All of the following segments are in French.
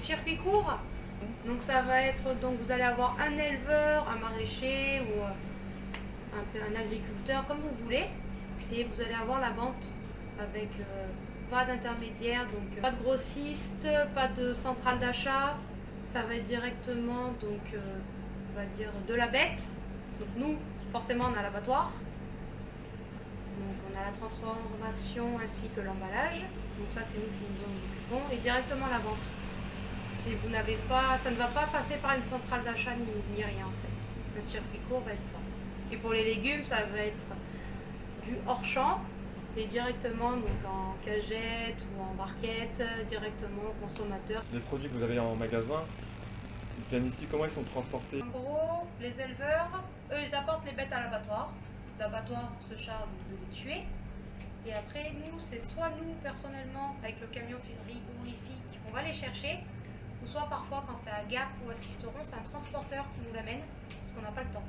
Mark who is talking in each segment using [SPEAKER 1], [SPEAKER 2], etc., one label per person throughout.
[SPEAKER 1] circuits courts. Donc ça va être, donc vous allez avoir un éleveur, un maraîcher ou un agriculteur, comme vous voulez. Et vous allez avoir la vente avec pas d'intermédiaire, donc pas de grossiste, pas de centrale d'achat. Ça va être directement, donc on va dire de la bête. Donc nous, forcément, on a l'abattoir. Donc on a la transformation ainsi que l'emballage. Donc ça, c'est nous qui nous en occupons. Et directement la vente. Vous n'avez pas, ça ne va pas passer par une centrale d'achat ni rien en fait. Le circuit court va être ça. Et pour les légumes, ça va être du hors champ et directement donc en cagette ou en barquette, directement au consommateur.
[SPEAKER 2] Les produits que vous avez en magasin, ils viennent ici, comment ils sont transportés?
[SPEAKER 1] En gros, les éleveurs, eux, ils apportent les bêtes à l'abattoir. L'abattoir se charge de les tuer. Et après, nous, c'est soit nous, personnellement, avec le camion frigorifique, on va les chercher, ou soit parfois, quand c'est à Gap ou à Sisteron, c'est un transporteur qui nous l'amène, parce qu'on n'a pas le temps.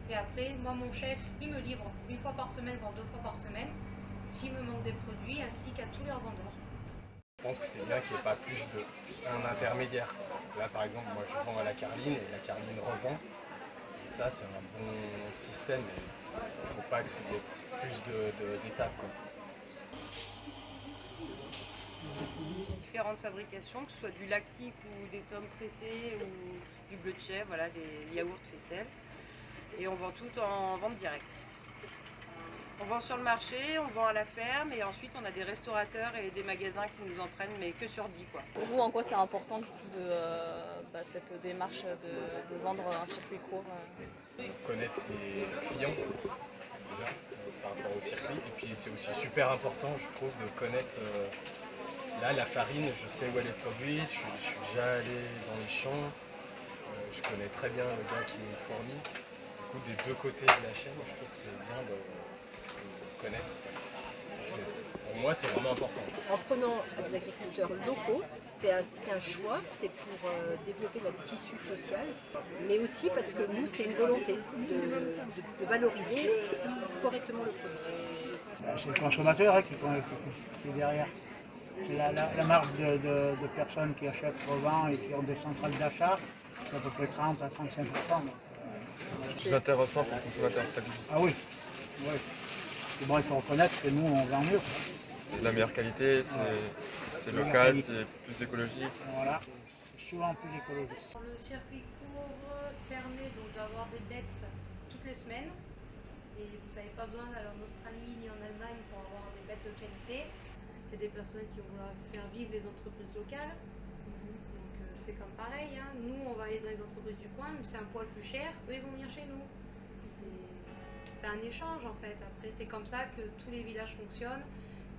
[SPEAKER 1] Et après, moi, mon chef, il me livre une fois par semaine, voire 2 fois par semaine, s'il me manque des produits, ainsi qu'à tous les revendeurs.
[SPEAKER 3] Je pense que c'est bien qu'il n'y ait pas plus d'un intermédiaire. Là, par exemple, moi, je vends à la Carline et la Carline revend. Et ça, c'est un bon système. Il ne faut pas qu'il y ait plus d'étapes.
[SPEAKER 4] Différentes fabrications, que ce soit du lactique ou des tomes pressés ou du bleu de chèvre, voilà, des yaourts faisselle. Et on vend tout en vente directe. On vend sur le marché, on vend à la ferme et ensuite on a des restaurateurs et des magasins qui nous en prennent, mais que sur 10 quoi.
[SPEAKER 5] Pour vous, en quoi c'est important du coup cette démarche de vendre un circuit court
[SPEAKER 3] Connaître ses clients déjà par rapport au circuit. Et puis c'est aussi super important, je trouve, de connaître là la farine. Je sais où elle est produite, je suis déjà allé dans les champs, je connais très bien le gars qui me fournit. Du coup, des deux côtés de la chaîne, je trouve que c'est bien de connaître. Pour moi, c'est vraiment important.
[SPEAKER 6] En prenant des agriculteurs locaux, c'est un choix, c'est pour développer notre tissu social, mais aussi parce que nous, c'est une volonté de valoriser correctement le produit.
[SPEAKER 7] C'est le consommateur qui est derrière. C'est la marge de personnes qui achètent, revendent et qui ont des centrales d'achat, c'est à peu près 30 à 35%.
[SPEAKER 2] C'est intéressant pour le consommateur, ça dit.
[SPEAKER 7] Ah oui, oui. Et bon, il faut reconnaître que nous, on vend mieux.
[SPEAKER 2] C'est de la meilleure qualité, c'est local, c'est plus écologique.
[SPEAKER 7] Voilà, c'est souvent plus écologique.
[SPEAKER 1] Le circuit court permet donc d'avoir des bêtes toutes les semaines. Et vous n'avez pas besoin d'aller en Australie ni en Allemagne pour avoir des bêtes de qualité. Il y a des personnes qui vont vouloir faire vivre les entreprises locales. Donc c'est comme pareil, hein. Nous on va aller dans les entreprises du coin, mais c'est un poil plus cher, eux ils vont venir chez nous. C'est un échange en fait. Après c'est comme ça que tous les villages fonctionnent,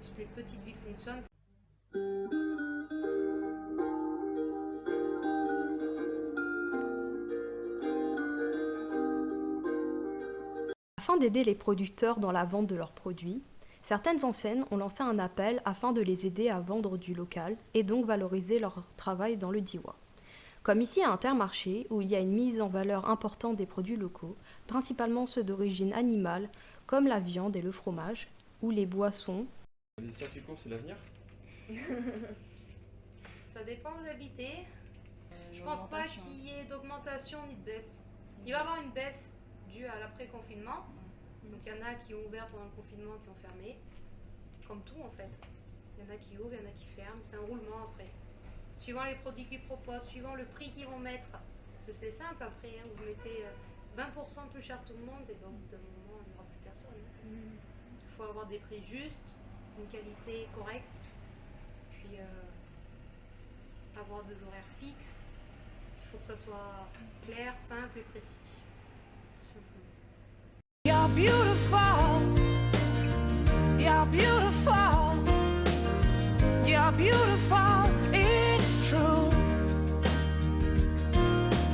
[SPEAKER 1] toutes les petites villes fonctionnent.
[SPEAKER 8] Afin d'aider les producteurs dans la vente de leurs produits, certaines enseignes ont lancé un appel afin de les aider à vendre du local et donc valoriser leur travail dans le Diois. Comme ici à Intermarché, où il y a une mise en valeur importante des produits locaux, principalement ceux d'origine animale, comme la viande et le fromage, ou les boissons.
[SPEAKER 2] Les circuits courts, c'est l'avenir?
[SPEAKER 1] Ça dépend où vous habitez. Je pense pas qu'il y ait d'augmentation ni de baisse. Il va y avoir une baisse due à l'après-confinement. Donc il y en a qui ont ouvert pendant le confinement, qui ont fermé. Comme tout en fait. Il y en a qui ouvrent, il y en a qui ferment. C'est un roulement après. Suivant les produits qu'ils proposent, suivant le prix qu'ils vont mettre. Parce que c'est simple après, hein, vous mettez 20% plus cher tout le monde, et ben, au bout d'un moment, il n'y aura plus personne. Il faut avoir des prix justes, une qualité correcte, puis avoir des horaires fixes. Il faut que ça soit clair, simple et précis. Tout simplement.
[SPEAKER 9] You're beautiful, you're beautiful, you're beautiful, it's true.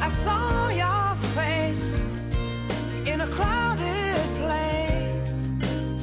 [SPEAKER 9] I saw